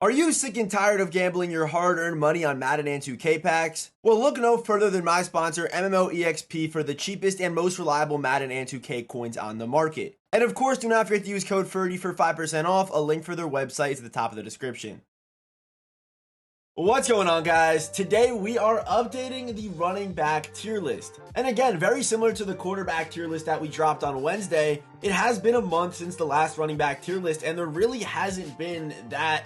Are you sick and tired of gambling your hard-earned money on Madden and 2K packs? Well, look no further than my sponsor, MMOEXP, for the cheapest and most reliable Madden and 2K coins on the market. And of course, do not forget to use code Ferdy for 5% off. A link for their website is at the top of the description. What's going on, guys? Today we are updating the running back tier list. And again, very similar to the quarterback tier list that we dropped on Wednesday, it has been a month since the last running back tier list, and there really hasn't been that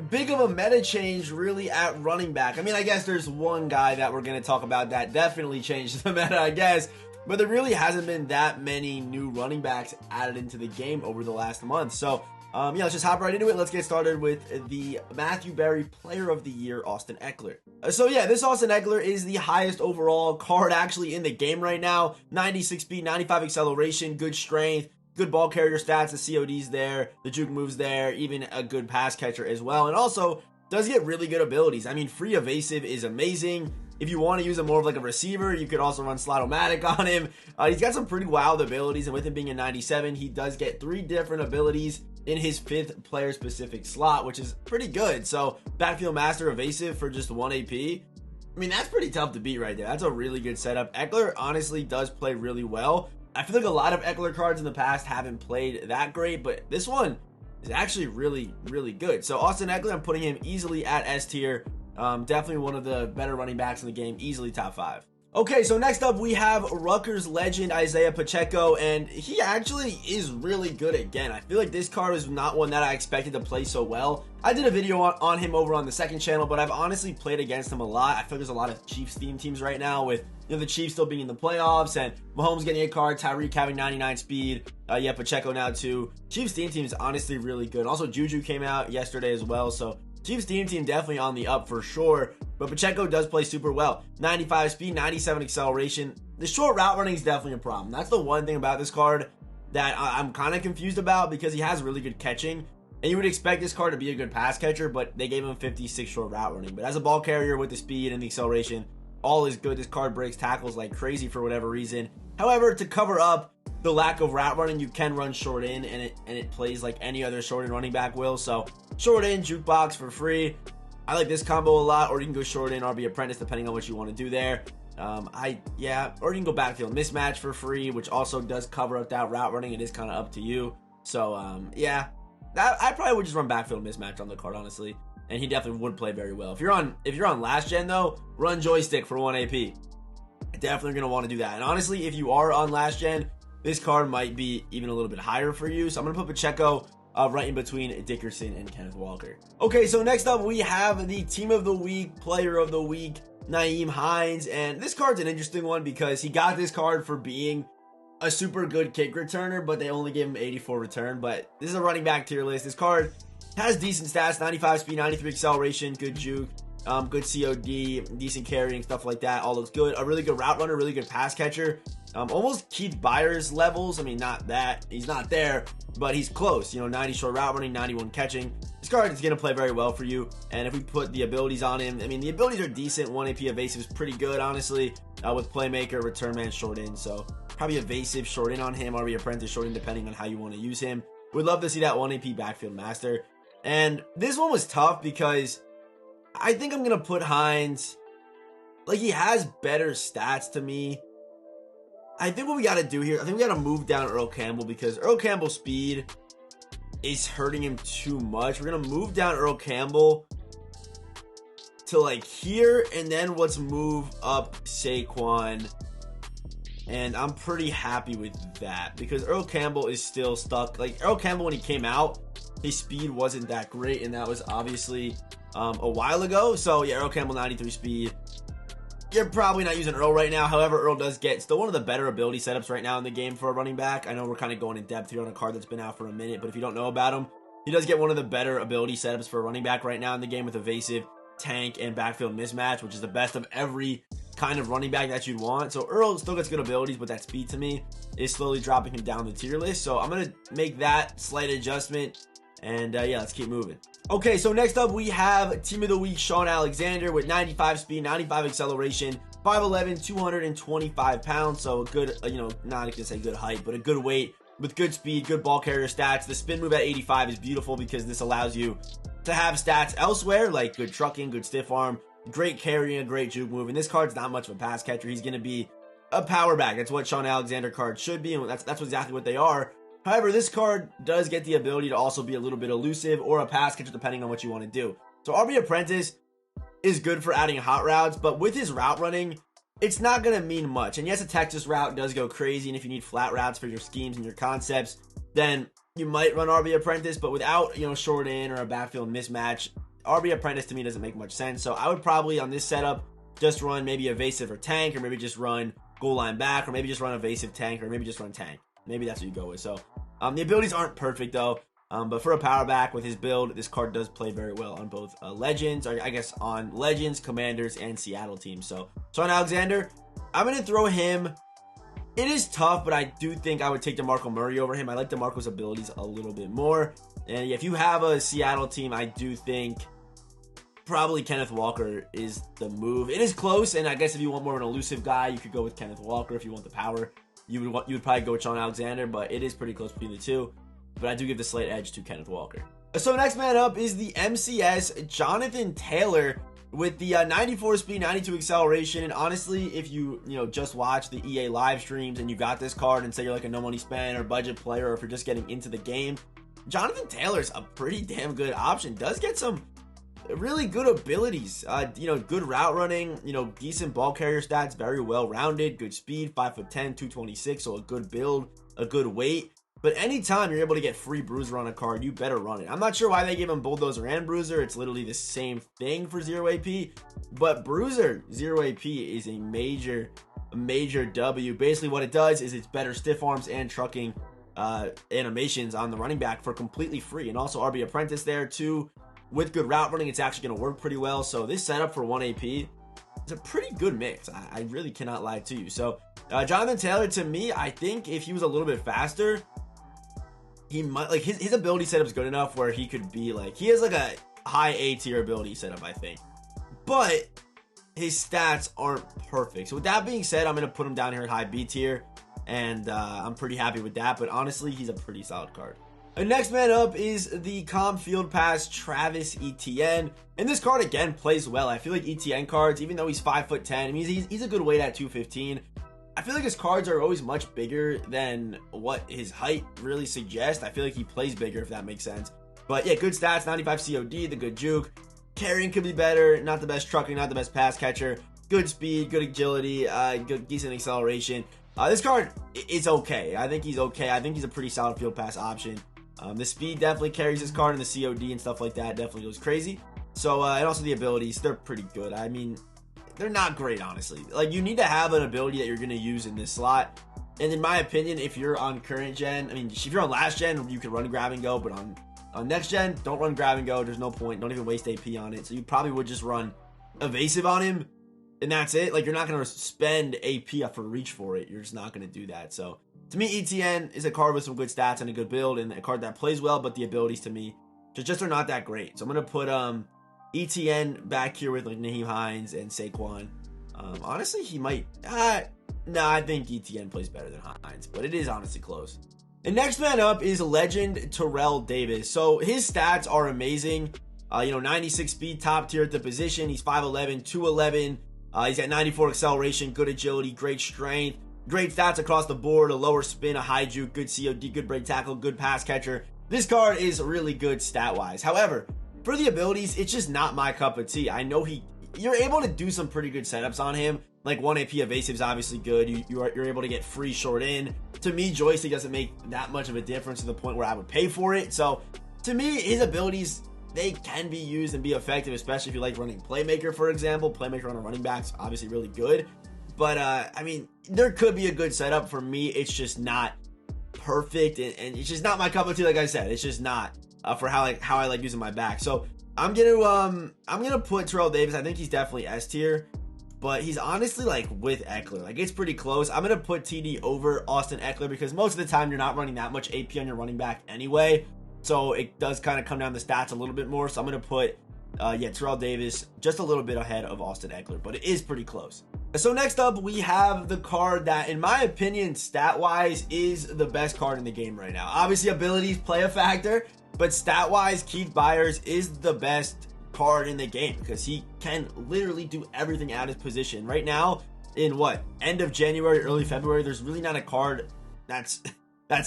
big of a meta change really at running back. I mean, I guess there's one guy that we're going to talk about that definitely changed the meta, I guess, but there really hasn't been that many new running backs added into the game over the last month. So let's just hop right into it. Let's get started with the Matthew Berry Player of the Year, Austin Ekeler. This Austin Ekeler is the highest overall card actually in the game right now. 96 speed, 95 acceleration, good strength, good ball carrier stats, the COD's there, the juke moves there, even a good pass catcher as well. And also does get really good abilities. I mean, free evasive is amazing. If you want to use him more of like a receiver, you could also run Slot-O-Matic on him. He's got some pretty wild abilities, and with him being a 97, he does get 3 different abilities in his 5th player specific slot, which is pretty good. So backfield master evasive for just 1 AP. I mean, that's pretty tough to beat right there. That's a really good setup. Ekeler honestly does play really well. I feel like a lot of Ekeler cards in the past haven't played that great, but this one is actually really, really good. So Austin Ekeler, I'm putting him easily at S tier. Definitely one of the better running backs in the game, easily top 5. Okay, so next up we have Rutgers legend Isaiah Pacheco, and he actually is really good again. I feel like this card is not one that I expected to play so well. I did a video on him over on the second channel, but I've honestly played against him a lot. I feel like there's a lot of Chiefs theme teams right now with the Chiefs still being in the playoffs and Mahomes getting a card, Tyreek having 99 speed, Pacheco now too. Chiefs theme team is honestly really good. Also, Juju came out yesterday as well, so Chiefs team definitely on the up for sure, but Pacheco does play super well. 95 speed, 97 acceleration. The short route running is definitely a problem. That's the one thing about this card that I'm kind of confused about, because he has really good catching, and you would expect this card to be a good pass catcher, but they gave him 56 short route running. But as a ball carrier with the speed and the acceleration, all is good. This card breaks tackles like crazy for whatever reason. However, to cover up the lack of route running, you can run short in, and it plays like any other short in running back will. So short in, jukebox for free. I like this combo a lot, or you can go short in, RB apprentice, depending on what you want to do there. Or you can go backfield mismatch for free, which also does cover up that route running. It is kind of up to you. So I probably would just run backfield mismatch on the card, honestly, and he definitely would play very well. If you're on last gen though, run joystick for 1 AP. Definitely gonna want to do that. And honestly, if you are on last gen, this card might be even a little bit higher for you. So I'm gonna put Pacheco right in between Dickerson and Kenneth Walker. Okay, so next up we have the Team of the Week, Player of the Week, Naeem Hines. And this card's an interesting one because he got this card for being a super good kick returner, but they only gave him 84 return. But this is a running back tier list. This card has decent stats, 95 speed, 93 acceleration, good juke, good COD, decent carrying, stuff like that. All looks good. A really good route runner, really good pass catcher. Almost Keith Byers levels. I mean, not that. He's not there, but he's close. 90 short route running, 91 catching. This card is going to play very well for you. And if we put the abilities on him, I mean, the abilities are decent. 1 AP evasive is pretty good, honestly, with playmaker, return man, short in. So probably evasive, short in on him, or apprentice, short in, depending on how you want to use him. We'd love to see that 1 AP backfield master. And this one was tough because I think I'm going to put Hines, like, he has better stats to me. I think what we got to do here, I think we got to move down Earl Campbell, because Earl Campbell's speed is hurting him too much. We're going to move down Earl Campbell to like here, and then let's move up Saquon. And I'm pretty happy with that, because Earl Campbell is still stuck. Like, Earl Campbell, when he came out, his speed wasn't that great, and that was obviously a while ago. So yeah, Earl Campbell, 93 speed. You're probably not using Earl right now. However, Earl does get still one of the better ability setups right now in the game for a running back. I know we're kind of going in depth here on a card that's been out for a minute, but if you don't know about him, he does get one of the better ability setups for a running back right now in the game, with evasive, tank, and backfield mismatch, which is the best of every kind of running back that you'd want. So Earl still gets good abilities, but that speed to me is slowly dropping him down the tier list. So I'm going to make that slight adjustment. And let's keep moving. Okay, so next up we have Team of the Week, Sean Alexander, with 95 speed, 95 acceleration, 5'11", 225 pounds. So a good, not going to say good height, but a good weight with good speed, good ball carrier stats. The spin move at 85 is beautiful because this allows you to have stats elsewhere, like good trucking, good stiff arm, great carrying, a great juke move. And this card's not much of a pass catcher. He's going to be a power back. That's what Sean Alexander cards should be, and that's exactly what they are. However, this card does get the ability to also be a little bit elusive or a pass catcher depending on what you want to do. So RB Apprentice is good for adding hot routes, but with his route running, it's not going to mean much. And yes, a Texas route does go crazy, and if you need flat routes for your schemes and your concepts, then you might run RB Apprentice, but without, short in or a backfield mismatch, RB Apprentice to me doesn't make much sense. So I would probably, on this setup, just run maybe evasive or tank, or maybe just run goal line back, or maybe just run evasive tank, or maybe just run tank. Maybe that's what you go with. So the abilities aren't perfect though, but for a power back with his build, this card does play very well on both Legends, or I guess on Legends, Commanders, and Seattle teams. So Sean Alexander, I'm going to throw him. It is tough, but I do think I would take DeMarco Murray over him. I like DeMarco's abilities a little bit more. And if you have a Seattle team, I do think probably Kenneth Walker is the move. It is close, and I guess if you want more of an elusive guy, you could go with Kenneth Walker. If you want the power, you would probably go with Sean Alexander, but it is pretty close between the two. But I do give the slight edge to Kenneth Walker. So next man up is the MCS Jonathan Taylor with the 94 speed, 92 acceleration. And honestly, if you just watch the EA live streams and you got this card and say you're like a no money spend or budget player, or if you're just getting into the game, Jonathan Taylor's a pretty damn good option. Does get some really good abilities, good route running, decent ball carrier stats, very well rounded, good speed, 5'10", 226, so a good build, a good weight. But anytime you're able to get free Bruiser on a card, you better run it. I'm not sure why they gave him Bulldozer and Bruiser. It's literally the same thing for 0 AP. But Bruiser 0 AP is a major W. Basically what it does is it's better stiff arms and trucking animations on the running back for completely free. And also RB Apprentice there too. With good route running, it's actually going to work pretty well. So this setup for 1 AP is a pretty good mix. I really cannot lie to you. So Jonathan Taylor, to me, I think if he was a little bit faster, he might, like, his ability setup is good enough where he could be like, he has like a high A tier ability setup, I think, but his stats aren't perfect. So with that being said, I'm going to put him down here at high B tier, and I'm pretty happy with that. But honestly, he's a pretty solid card. And next man up is the Comp Field Pass Travis Etienne, and this card again plays well. I feel like Etienne cards, even though he's 5'10", I mean he's a good weight at 215. I feel like his cards are always much bigger than what his height really suggests. I feel like he plays bigger, if that makes sense. But yeah, good stats, 95 COD, the good juke. Carrying could be better, not the best trucking, not the best pass catcher. Good speed, good agility, good decent acceleration. This card is okay. I think he's okay. I think he's a pretty solid field pass option. The speed definitely carries this card, and the COD and stuff like that definitely goes crazy. So, and also the abilities, they're pretty good. I mean, they're not great, honestly. Like, you need to have an ability that you're going to use in this slot. And in my opinion, if you're on current gen, I mean, if you're on last gen, you can run grab and go, but on next gen, don't run grab and go. There's no point. Don't even waste AP on it. So you probably would just run evasive on him, and that's it. Like, you're not going to spend AP for reach for it. You're just not going to do that. So to me, ETN is a card with some good stats and a good build, and a card that plays well, but the abilities to me just are not that great. So I'm going to put ETN back here with like Naeem Hines and Saquon. Honestly, he might. No, I think ETN plays better than Hines, but it is honestly close. And next man up is legend Tyrell Davis. So his stats are amazing. 96 speed, top tier at the position. He's 5'11", 211. He's got 94 acceleration, good agility, great strength, great stats across the board. A lower spin, a high juke, good COD, good break tackle, good pass catcher. This card is really good stat wise. However, for the abilities, it's just not my cup of tea. I know you're able to do some pretty good setups on him. Like 1 AP evasive is obviously good. You're able to get free short in. To me, joystick doesn't make that much of a difference to the point where I would pay for it. So to me, his abilities, they can be used and be effective, especially if you like running playmaker, for example. Playmaker on a running back's obviously really good. But I mean, there could be a good setup. For me, it's just not perfect, and it's just not my cup of tea. Like I said, it's just not for how I like using my back. So I'm gonna put Tyrell Davis. I think he's definitely S tier, but he's honestly like with Ekeler. Like, it's pretty close. I'm gonna put TD over Austin Ekeler because most of the time you're not running that much AP on your running back anyway. So it does kind of come down to stats a little bit more. So I'm gonna put Tyrell Davis just a little bit ahead of Austin Ekeler, but it is pretty close. So next up, we have the card that, in my opinion, stat-wise, is the best card in the game right now. Obviously, abilities play a factor, But stat-wise, Keith Byers is the best card in the game because he can literally do everything at his position. Right now, in end of January, early February, there's really not a card that's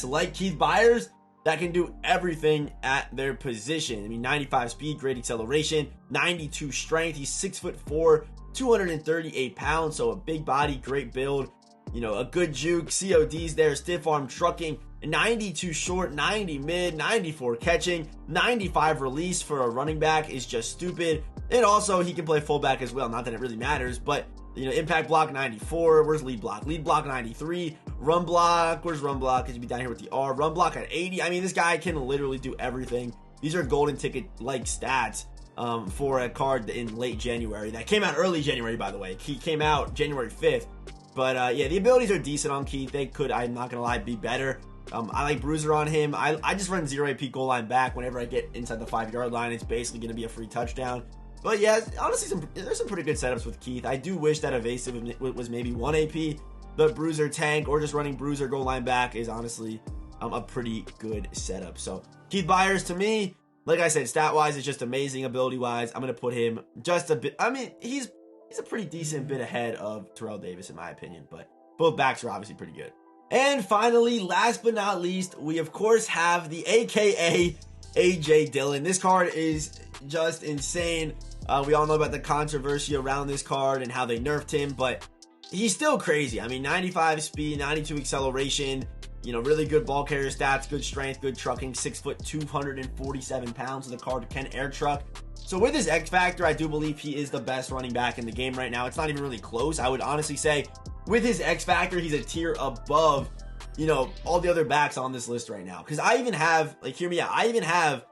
like Keith Byers that can do everything at their position. I mean, 95 speed, great acceleration, 92 strength. He's 6'4", 238 pounds, so a big body, great build. You know, a good juke, CODs there, stiff arm trucking, 92 short, 90 mid, 94 catching, 95 release for a running back is just stupid. And also, he can play fullback as well. Not that it really matters, but you know, impact block 94. Where's lead block? Lead block 93. Run block. Where's run block? Could you be down here with the R? Run block at 80. I mean, this guy can literally do everything. These are golden ticket like stats for a card in late January. That came out early January, by the way. He came out January 5th. But yeah, the abilities are decent on Keith. They could, I'm not gonna lie, be better. I like Bruiser on him. I just run 0 AP goal line back whenever I get inside the 5-yard line. It's basically gonna be a free touchdown. But yeah, honestly, there's some pretty good setups with Keith. I do wish that evasive was maybe 1 AP. The Bruiser tank or just running Bruiser goal line back is honestly a pretty good setup. So Keith Byers, to me, like I said, stat-wise, is just amazing. Ability-wise, I'm going to put him just a bit. I mean, he's a pretty decent bit ahead of Tyrell Davis, in my opinion. But both backs are obviously pretty good. And finally, last but not least, we of course have the AKA AJ Dillon. This card is just insane. We all know about the controversy around this card and how they nerfed him, but he's still crazy. I mean, 95 speed, 92 acceleration, you know, really good ball carrier stats, good strength, good trucking, 6 foot, 247 pounds. The card can air truck. So with his X factor, I do believe he is the best running back in the game right now. It's not even really close. I would honestly say with his X factor, he's a tier above, you know, all the other backs on this list right now. Because I even have, like, hear me out, I even have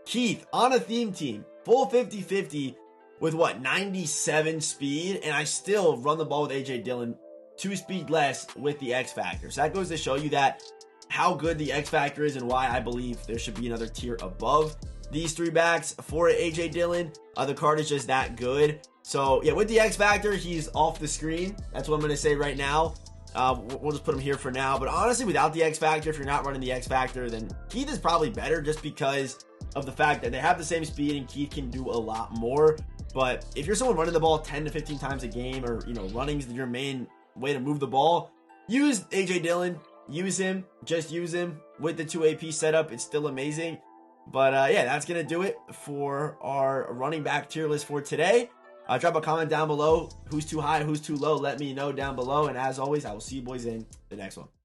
Keith on a theme team, full 50-50 with 97 speed, and I still run the ball with AJ Dillon 2 speed less with the X factor. So that goes to show you that how good the X factor is and why I believe there should be another tier above these 3 backs for AJ Dillon. The card is just that good. So yeah, with the X factor, he's off the screen. That's what I'm going to say right now. We'll just put him here for now. But honestly, without the X factor, if you're not running the X factor, then Keith is probably better just because of the fact that they have the same speed and Keith can do a lot more. But if you're someone running the ball 10 to 15 times a game, or, you know, running is your main way to move the ball, use AJ Dillon. Use him. Just use him with the 2 AP setup. It's still amazing. But yeah, that's going to do it for our running back tier list for today. Drop a comment down below. Who's too high, who's too low? Let me know down below. And as always, I will see you boys in the next one.